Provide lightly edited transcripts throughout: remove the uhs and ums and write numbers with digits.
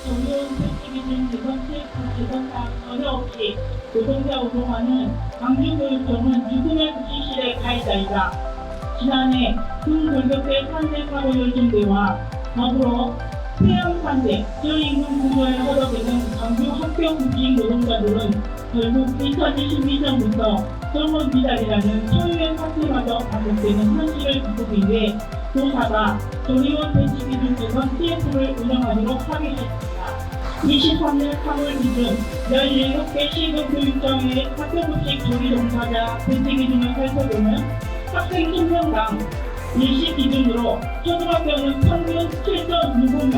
정의로운 퇴직이 된 개선 전혀 없이 노동자 운동하는 광주교육청은 유승열 국시실의 가해자이다. 지난해 군골격대 산재 사고 열중대와 더불어 태양산재, 저임금 구조에 허덕이는 광주 학교 급식 노동자들은 결국 2022년부터 젊은 비달이라는 소유의 사태마저 반복되는 현실을 바꾸기 위해 교사가 정의로운 퇴직 기준 개선 TF를 운영하도록 합의했습니다. 23년 3월 기준 17개 시도 교육청의 학교급식 조리 종사자 퇴직 기준을 살펴보면 학생 10명당 일시 기준으로 초등학교는 평균 7.65명,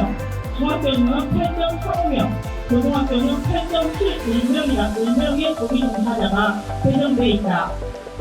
중학교는 8.45명, 고등학교는 8.71명의 조리 종사자가 배정돼 있다.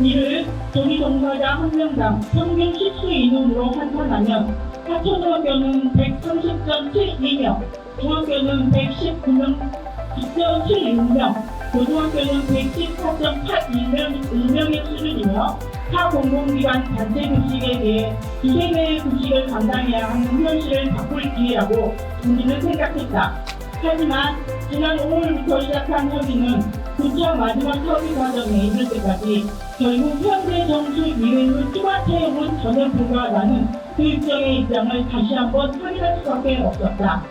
이를 조리 종사자 1명당 평균 실수 인원으로 환산하면 하초등학교는 130.72명, 중학교는 119.76명, 고등학교는 114.81명의 수준이며 타 공공기관 단체 급식에 대해 두세 배의 급식을 감당해야 하는 현실을 바꿀 기회라고 우리는 생각했다. 하지만 지난 5월부터 시작한 협의는 구차 마지막 협의 과정에 이를 때까지 결국 현재 정수 이외의 추가 채용은 전혀 불가하다는 교육청의 입장을 다시 한번 확인할 수밖에 없었다.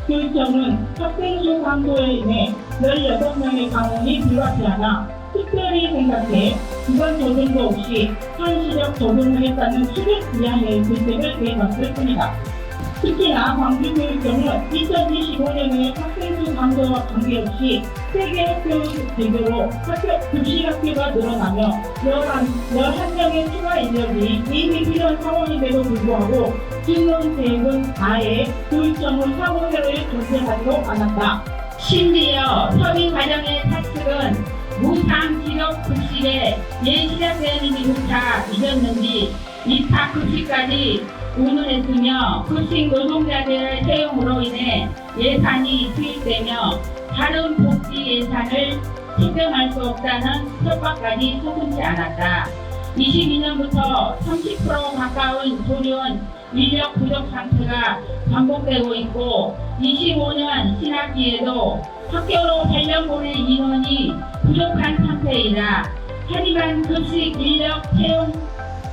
교육청은 학생 수 감소에 인해 16명의 강원이 불가피하나 특별히 생각해 기관 조정도 없이 한시적 조정하겠다는 수준 이하의 대책을 내놨을 뿐이다. 특히나 광주교육청은 2025년에 학생 수 감소와 관계없이 세계 학교 대교로 급식 학교가 늘어나며 11명의 추가 인력이 이미 필요한 상황인데도 불구하고 지원 계획은 아예 교육청은 사무회로에 존재하지도 않았다. 심지어 협의 과정의 사측은 무상 지역 급식에 시작되었는지조차 잊었는지 입학 급식까지 운운했으며 급식 노동자들의 채용으로 인해 예산이 투입되며 다른 복지 예산을 책정할 수 없다는 협박까지 서슴지 않았다. 22년부터 30% 가까운 조리원 인력 부족 상태가 반복되고 있고 25년 신학기에도 학교로 발령 보낼 인원이 부족한 상태이다. 하지만 급식 인력 채용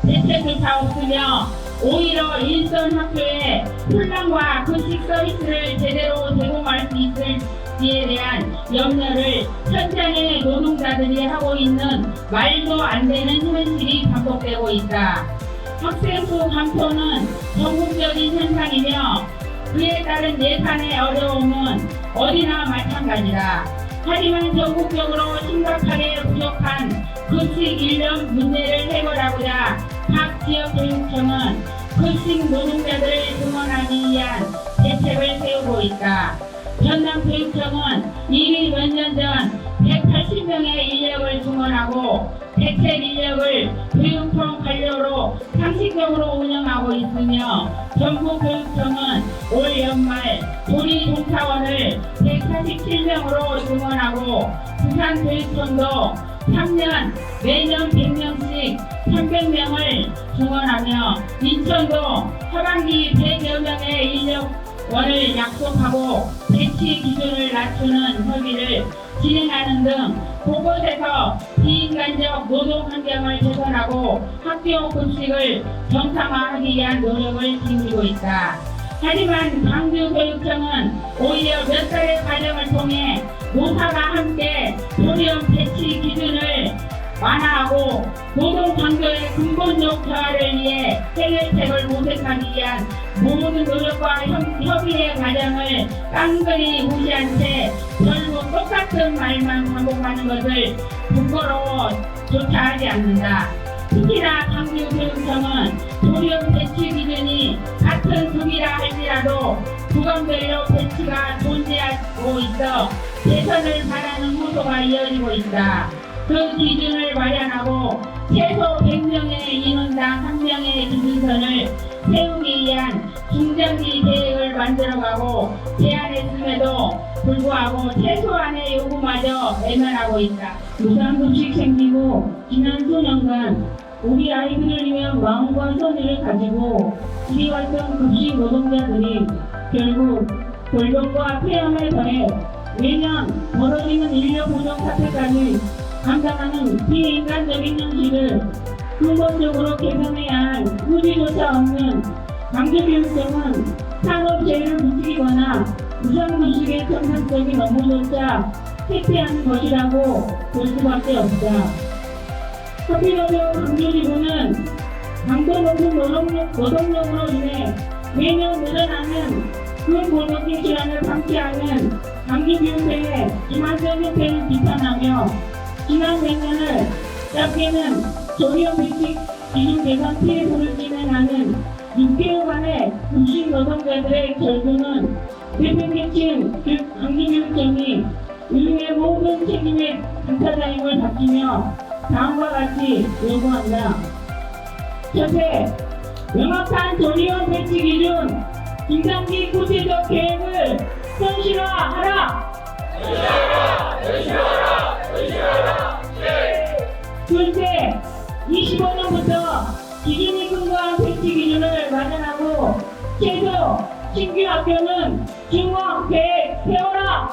대책조차 없으며 오히려 일선 학교에 훈련과 급식 서비스를 제대로 제공할 수 있을지에 대한 염려를 현장의 노동자들이 하고 있는 말도 안 되는 현실이 반복되고 있다. 학생 수 감소는 전국적인 현상이며 그에 따른 예산의 어려움은 어디나 마찬가지다. 하지만 전국적으로 심각하게 부족한 급식 인력 문제를 해결하고자 각 지역 교육청은 급식 노동자들을 증원하기 위한 대책을 세우고 있다. 전남교육청은 이미 몇 년 전 180명의 인력을 증원하고 대책 인력을 교육청 관료로 상식적으로 운영하고 있으며 전국교육청은 올 연말 조리 종사원을 147명으로 증원하고 부산교육청도 3년 매년 100명씩 300명을 증원하며 인천도 하반기 100여 명의 인력원을 약속하고 배치 기준을 낮추는 협의를 진행하는 등 곳곳에서 비인간적 노동 환경을 개선하고 학교 급식을 정상화하기 위한 노력을 기울이고 있다. 하지만 광주교육청은 오히려 몇 달의 과정을 통해 노사가 함께 조리원 배치 기준을 완화하고 노동 강도의 근본적 저하를 위해 해결책을 모색하기 위한 모든 노력과 협의의 과정을 깡그리 무시한 채 결국 똑같은 말만 반복하는 것을 부끄러워조차 하지 않는다. 특히나 광주교육청은 조리원 배치 기준이 같은 급이라 할지라도 구간별로 배치가 존재하고 있어 개선을 바라는 호소가 이어지고 있다. 그 기준을 마련하고 최소 100명의 인원당 1명의 기준선을 세우기 위한 중장기 계획을 만들어가고 제안했음에도 불구하고 최소한의 요구마저 외면하고 있다. 무상급식 생기고 지난 수년간 우리 아이들을 위한 마음과 선의를 가지고 우리 활동 급식 노동자들이 결국 돌봄과 폐암에 더해 매년 벌어지는 인력 부족 사태까지 감당하는 비인간적인 현실을 근본적으로 개선해야 할 의지조차 없는 강제교육청은 산업재해를 부추기거나 무상급식의 정상적인 업무조차 회피하는 것이라고 볼 수밖에 없다. 커피노조 강조지부는 강도 높은 노동력으로 인해 매년 늘어나는 근본적인 질환을 방치하는 강제교육체의 기만적 형태를 비판하며 지난 몇 년을 짧게는 조리원 백식 기준 개선 TF를 진행하는 6개월간의 급식 노동자들의 결국은 대표계층 강제교육청이 인류의 모든 책임의 당사자임을 밝히며 다음과 같이 요구한다. 첫째, 명확한 조리원 배치 기준, 중장기 구체적 계획을 현실화하라. 둘째, 25년부터 기준이 근거한 배치 기준을 마련하고 최소 신규 학교는 중앙 계획 세워라.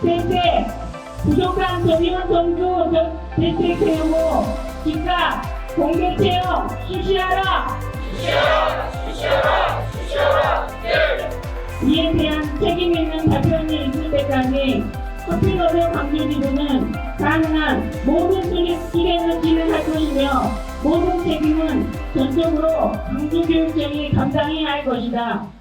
셋째, 부족한 조리원 정규 대책 세우고 즉각 공개 채용 실시하라. 이에 대한 책임 있는 답변이 있을 때까지 커피노조 강조지부는 가능한 모든 실행을 진행할 것이며 모든 책임은 전적으로 강조교육청이 감당해야 할 것이다.